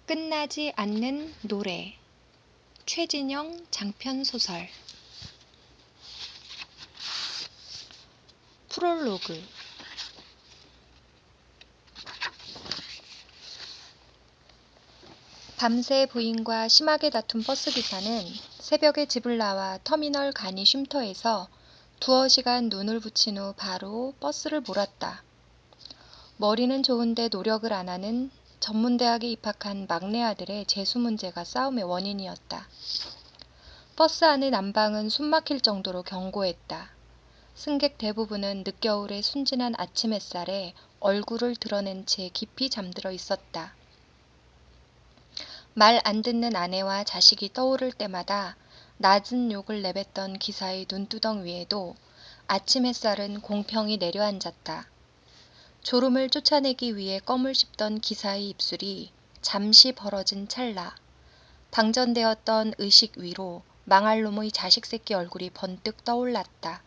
끝나지 않는 노래. 최진영 장편소설. 프롤로그. 밤새 부인과 심하게 다툰 버스기사는 새벽에 집을 나와 터미널 간이 쉼터에서 두어 시간 눈을 붙인 후 바로 버스를 몰았다. 머리는 좋은데 노력을 안 하는 전문대학에 입학한 막내 아들의 재수 문제가 싸움의 원인이었다. 버스 안의 난방은 숨막힐 정도로 견고했다. 승객 대부분은 늦겨울의 순진한 아침 햇살에 얼굴을 드러낸 채 깊이 잠들어 있었다. 말 안 듣는 아내와 자식이 떠오를 때마다 낮은 욕을 내뱉던 기사의 눈두덩 위에도 아침 햇살은 공평히 내려앉았다. 졸음을 쫓아내기 위해 껌을 씹던 기사의 입술이 잠시 벌어진 찰나 방전되었던 의식 위로 망할 놈의 자식 새끼 얼굴이 번뜩 떠올랐다.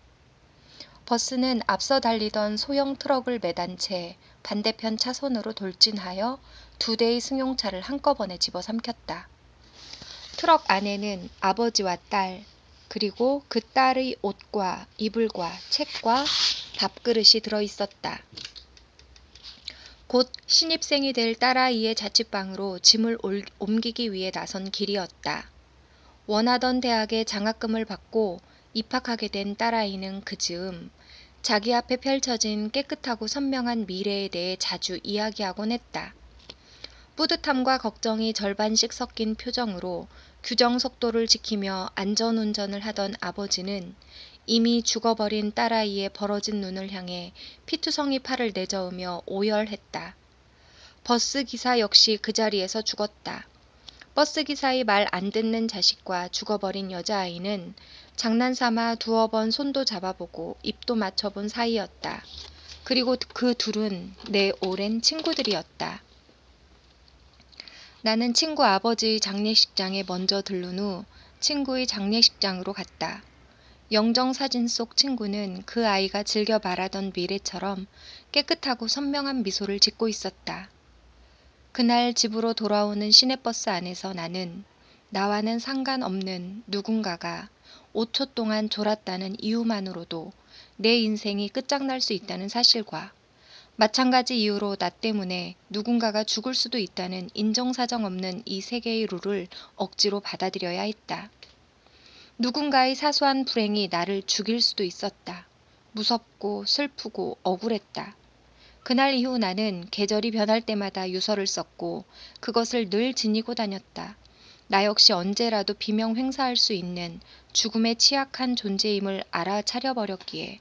버스는 앞서 달리던 소형 트럭을 매단 채 반대편 차선으로 돌진하여 두 대의 승용차를 한꺼번에 집어삼켰다. 트럭 안에는 아버지와 딸, 그리고 그 딸의 옷과 이불과 책과 밥그릇이 들어있었다. 곧 신입생이 될 딸아이의 자취방으로 짐을 옮기기 위해 나선 길이었다. 원하던 대학에 장학금을 받고 입학하게 된 딸아이는 그 즈음 자기 앞에 펼쳐진 깨끗하고 선명한 미래에 대해 자주 이야기하곤 했다. 뿌듯함과 걱정이 절반씩 섞인 표정으로 규정 속도를 지키며 안전운전을 하던 아버지는 이미 죽어버린 딸아이의 벌어진 눈을 향해 피투성이 팔을 내저으며 오열했다. 버스기사 역시 그 자리에서 죽었다. 버스기사의 말 안 듣는 자식과 죽어버린 여자아이는 장난삼아 두어 번 손도 잡아보고 입도 맞춰본 사이였다. 그리고 그 둘은 내 오랜 친구들이었다. 나는 친구 아버지의 장례식장에 먼저 들른 후 친구의 장례식장으로 갔다. 영정사진 속 친구는 그 아이가 즐겨 말하던 미래처럼 깨끗하고 선명한 미소를 짓고 있었다. 그날 집으로 돌아오는 시내버스 안에서 나는 나와는 상관없는 누군가가 5초 동안 졸았다는 이유만으로도 내 인생이 끝장날 수 있다는 사실과 마찬가지 이유로 나 때문에 누군가가 죽을 수도 있다는 인정사정 없는 이 세 개의 룰을 억지로 받아들여야 했다. 누군가의 사소한 불행이 나를 죽일 수도 있었다. 무섭고 슬프고 억울했다. 그날 이후 나는 계절이 변할 때마다 유서를 썼고 그것을 늘 지니고 다녔다. 나 역시 언제라도 비명 횡사할 수 있는 죽음에 취약한 존재임을 알아차려버렸기에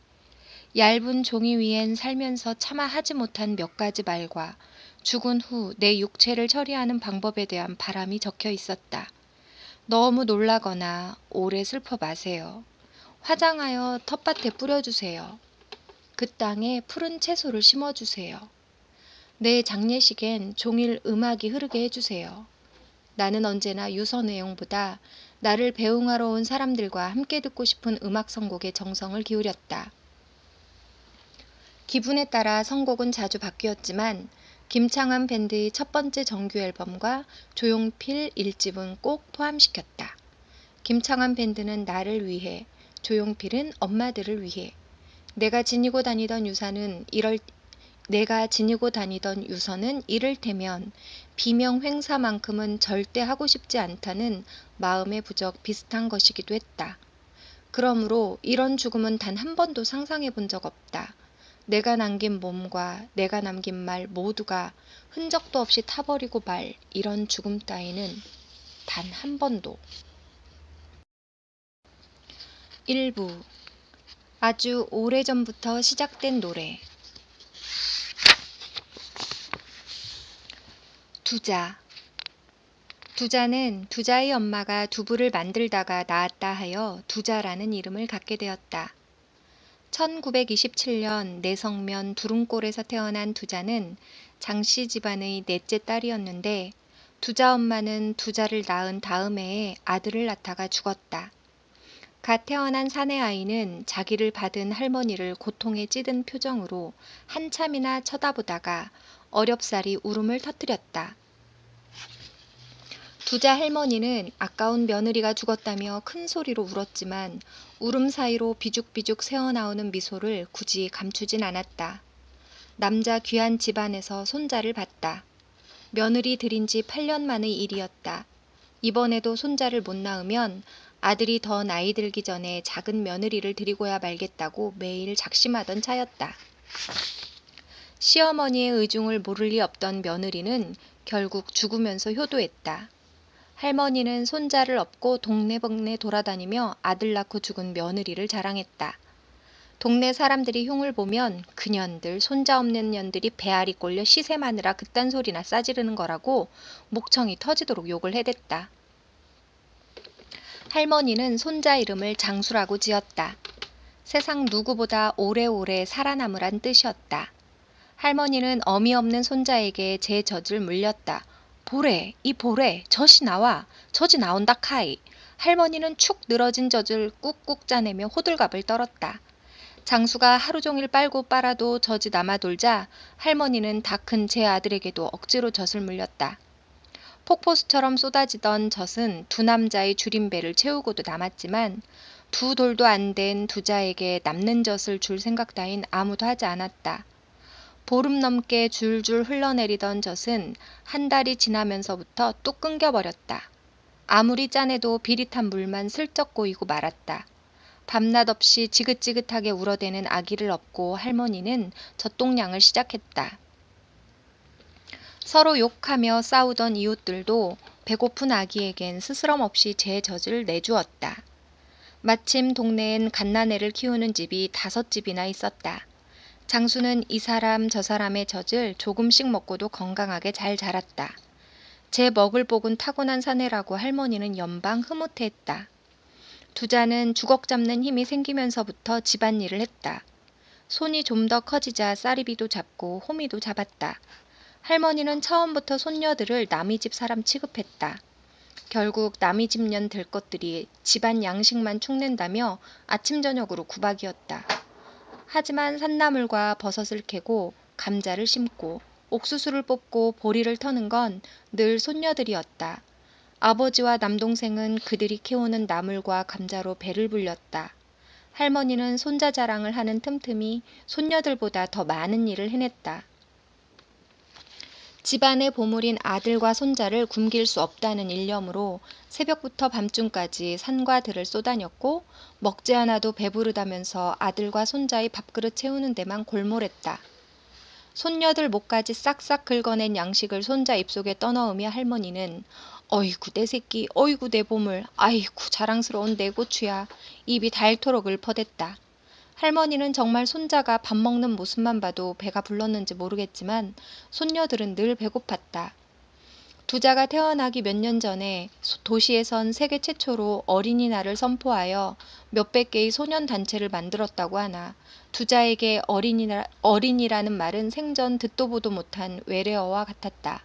얇은 종이 위엔 살면서 차마 하지 못한 몇 가지 말과 죽은 후 내 육체를 처리하는 방법에 대한 바람이 적혀 있었다. 너무 놀라거나 오래 슬퍼 마세요. 화장하여 텃밭에 뿌려주세요. 그 땅에 푸른 채소를 심어주세요. 내 장례식엔 종일 음악이 흐르게 해주세요. 나는 언제나 유서 내용보다 나를 배웅하러 온 사람들과 함께 듣고 싶은 음악 선곡에 정성을 기울였다. 기분에 따라 선곡은 자주 바뀌었지만 김창완 밴드의 첫 번째 정규 앨범과 조용필 1집은 꼭 포함시켰다. 김창완 밴드는 나를 위해, 조용필은 엄마들을 위해. 내가 지니고 다니던 유서는 이를테면 비명 횡사만큼은 절대 하고 싶지 않다는 마음의 부적 비슷한 것이기도 했다. 그러므로 이런 죽음은 단 한 번도 상상해 본 적 없다. 내가 남긴 몸과 내가 남긴 말 모두가 흔적도 없이 타버리고 말 이런 죽음 따위는 단 한 번도. 일부. 아주 오래전부터 시작된 노래. 두자. 두자는 두자의 엄마가 두부를 만들다가 낳았다 하여 두자라는 이름을 갖게 되었다. 1927년 내성면 두릉골에서 태어난 두자는 장씨 집안의 넷째 딸이었는데 두자 엄마는 두자를 낳은 다음 해에 아들을 낳다가 죽었다. 갓 태어난 사내 아이는 자기를 받은 할머니를 고통에 찌든 표정으로 한참이나 쳐다보다가 어렵사리 울음을 터뜨렸다. 두자 할머니는 아까운 며느리가 죽었다며 큰 소리로 울었지만 울음 사이로 비죽비죽 새어나오는 미소를 굳이 감추진 않았다. 남자 귀한 집안에서 손자를 봤다. 며느리 들인 지 8년 만의 일이었다. 이번에도 손자를 못 낳으면 아들이 더 나이 들기 전에 작은 며느리를 드리고야 말겠다고 매일 작심하던 차였다. 시어머니의 의중을 모를 리 없던 며느리는 결국 죽으면서 효도했다. 할머니는 손자를 업고 동네방네 돌아다니며 아들 낳고 죽은 며느리를 자랑했다. 동네 사람들이 흉을 보면 그년들 손자 없는 년들이 배알이 꼴려 시샘하느라 그딴 소리나 싸지르는 거라고 목청이 터지도록 욕을 해댔다. 할머니는 손자 이름을 장수라고 지었다. 세상 누구보다 오래오래 살아남으란 뜻이었다. 할머니는 어미 없는 손자에게 제 젖을 물렸다. 보래, 이 보래, 젖이 나와, 젖이 나온다 카이. 할머니는 축 늘어진 젖을 꾹꾹 짜내며 호들갑을 떨었다. 장수가 하루 종일 빨고 빨아도 젖이 남아돌자 할머니는 다 큰 제 아들에게도 억지로 젖을 물렸다. 폭포수처럼 쏟아지던 젖은 두 남자의 줄임배를 채우고도 남았지만 두 돌도 안 된 두자에게 남는 젖을 줄 생각 따윈 아무도 하지 않았다. 보름 넘게 줄줄 흘러내리던 젖은 한 달이 지나면서부터 뚝 끊겨버렸다. 아무리 짜내도 비릿한 물만 슬쩍 고이고 말았다. 밤낮 없이 지긋지긋하게 울어대는 아기를 업고 할머니는 젖동량을 시작했다. 서로 욕하며 싸우던 이웃들도 배고픈 아기에겐 스스럼 없이 제 젖을 내주었다. 마침 동네엔 갓난애를 키우는 집이 5집이나 있었다. 장수는 이 사람 저 사람의 젖을 조금씩 먹고도 건강하게 잘 자랐다. 제 먹을 복은 타고난 사내라고 할머니는 연방 흐뭇해했다. 두자는 주걱 잡는 힘이 생기면서부터 집안일을 했다. 손이 좀 더 커지자 쌀이비도 잡고 호미도 잡았다. 할머니는 처음부터 손녀들을 남의 집 사람 취급했다. 결국 남의 집 년 될 것들이 집안 양식만 축낸다며 아침 저녁으로 구박이었다. 하지만 산나물과 버섯을 캐고 감자를 심고 옥수수를 뽑고 보리를 터는 건 늘 손녀들이었다. 아버지와 남동생은 그들이 캐오는 나물과 감자로 배를 불렸다. 할머니는 손자 자랑을 하는 틈틈이 손녀들보다 더 많은 일을 해냈다. 집안의 보물인 아들과 손자를 굶길 수 없다는 일념으로 새벽부터 밤중까지 산과 들을 쏘다녔고 먹지 않아도 배부르다면서 아들과 손자의 밥그릇 채우는 데만 골몰했다. 손녀들 목까지 싹싹 긁어낸 양식을 손자 입속에 떠넣으며 할머니는 어이구 내 새끼, 어이구 내 보물, 아이고 자랑스러운 내 고추야. 입이 닳도록 읊어댔다. 할머니는 정말 손자가 밥 먹는 모습만 봐도 배가 불렀는지 모르겠지만 손녀들은 늘 배고팠다. 두자가 태어나기 몇 년 전에 도시에선 세계 최초로 어린이날을 선포하여 몇백 개의 소년단체를 만들었다고 하나 두자에게 어린이라는 말은 생전 듣도 보도 못한 외래어와 같았다.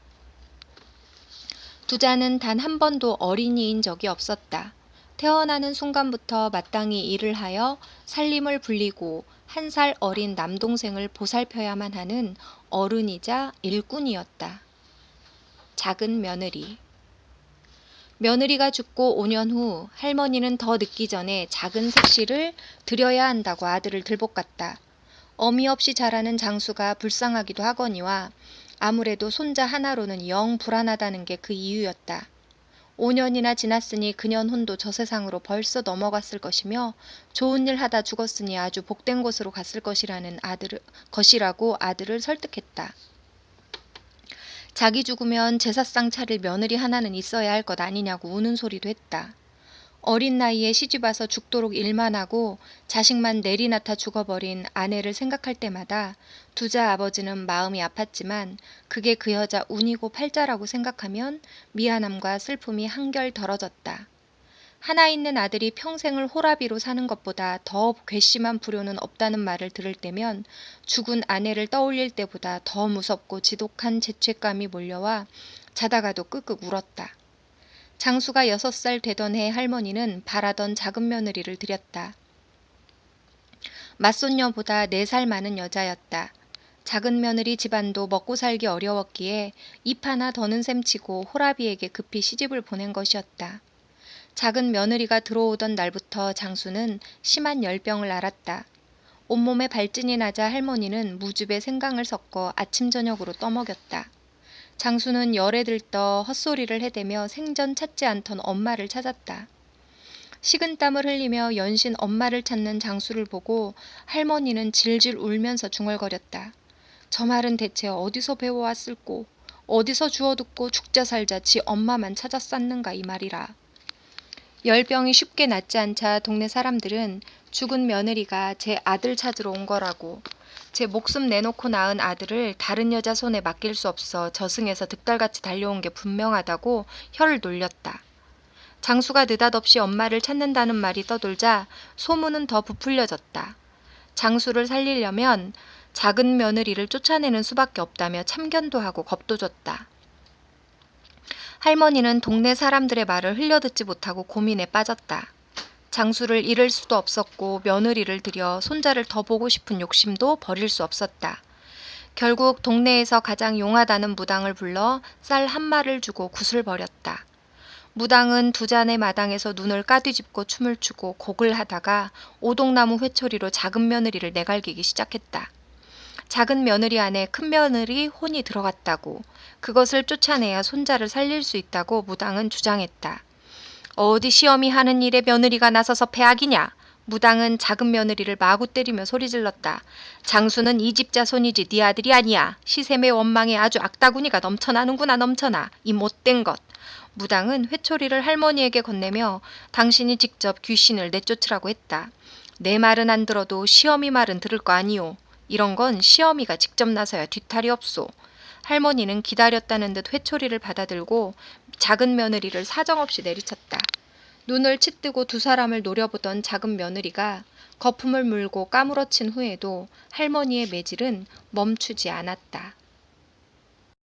두자는 단 한 번도 어린이인 적이 없었다. 태어나는 순간부터 마땅히 일을 하여 살림을 불리고 1살 어린 남동생을 보살펴야만 하는 어른이자 일꾼이었다. 작은 며느리. 며느리가 죽고 5년 후 할머니는 더 늦기 전에 작은 색시를 드려야 한다고 아들을 들볶았다. 어미 없이 자라는 장수가 불쌍하기도 하거니와 아무래도 손자 하나로는 영 불안하다는 게 그 이유였다. 5년이나 지났으니 그년 혼도 저 세상으로 벌써 넘어갔을 것이며 좋은 일 하다 죽었으니 아주 복된 곳으로 갔을 것이라고 아들을 설득했다. 자기 죽으면 제사상 차릴 며느리 하나는 있어야 할 것 아니냐고 우는 소리도 했다. 어린 나이에 시집와서 죽도록 일만 하고 자식만 내리나타 죽어버린 아내를 생각할 때마다 두자 아버지는 마음이 아팠지만 그게 그 여자 운이고 팔자라고 생각하면 미안함과 슬픔이 한결 덜어졌다. 하나 있는 아들이 평생을 호라비로 사는 것보다 더 괘씸한 불효는 없다는 말을 들을 때면 죽은 아내를 떠올릴 때보다 더 무섭고 지독한 죄책감이 몰려와 자다가도 끄끄 울었다. 장수가 6살 되던 해 할머니는 바라던 작은 며느리를 들였다. 맞손녀보다 4살 많은 여자였다. 작은 며느리 집안도 먹고 살기 어려웠기에 입 하나 더는 셈치고 호라비에게 급히 시집을 보낸 것이었다. 작은 며느리가 들어오던 날부터 장수는 심한 열병을 앓았다. 온몸에 발진이 나자 할머니는 무즙에 생강을 섞어 아침 저녁으로 떠먹였다. 장수는 열에 들떠 헛소리를 해대며 생전 찾지 않던 엄마를 찾았다. 식은땀을 흘리며 연신 엄마를 찾는 장수를 보고 할머니는 질질 울면서 중얼거렸다. 저 말은 대체 어디서 배워왔을꼬? 어디서 주워듣고 죽자 살자 지 엄마만 찾아 쌌는가 이 말이라. 열병이 쉽게 낫지 않자 동네 사람들은 죽은 며느리가 제 아들 찾으러 온 거라고, 제 목숨 내놓고 낳은 아들을 다른 여자 손에 맡길 수 없어 저승에서 득달같이 달려온 게 분명하다고 혀를 놀렸다. 장수가 느닷없이 엄마를 찾는다는 말이 떠돌자 소문은 더 부풀려졌다. 장수를 살리려면 작은 며느리를 쫓아내는 수밖에 없다며 참견도 하고 겁도 줬다. 할머니는 동네 사람들의 말을 흘려듣지 못하고 고민에 빠졌다. 장수를 잃을 수도 없었고 며느리를 들여 손자를 더 보고 싶은 욕심도 버릴 수 없었다. 결국 동네에서 가장 용하다는 무당을 불러 쌀 한 마를 주고 굿을 버렸다. 무당은 두 잔의 마당에서 눈을 까뒤집고 춤을 추고 곡을 하다가 오동나무 회초리로 작은 며느리를 내갈기기 시작했다. 작은 며느리 안에 큰 며느리 혼이 들어갔다고, 그것을 쫓아내야 손자를 살릴 수 있다고 무당은 주장했다. 어디 시험이 하는 일에 며느리가 나서서 패악이냐? 무당은 작은 며느리를 마구 때리며 소리질렀다. 장수는 이 집 자손이지 네 아들이 아니야. 시샘의 원망에 아주 악다구니가 넘쳐나는구나 넘쳐나. 이 못된 것. 무당은 회초리를 할머니에게 건네며 당신이 직접 귀신을 내쫓으라고 했다. 내 말은 안 들어도 시어미 말은 들을 거 아니오. 이런 건 시어미가 직접 나서야 뒤탈이 없소. 할머니는 기다렸다는 듯 회초리를 받아들고 작은 며느리를 사정없이 내리쳤다. 눈을 치뜨고 두 사람을 노려보던 작은 며느리가 거품을 물고 까무러친 후에도 할머니의 매질은 멈추지 않았다.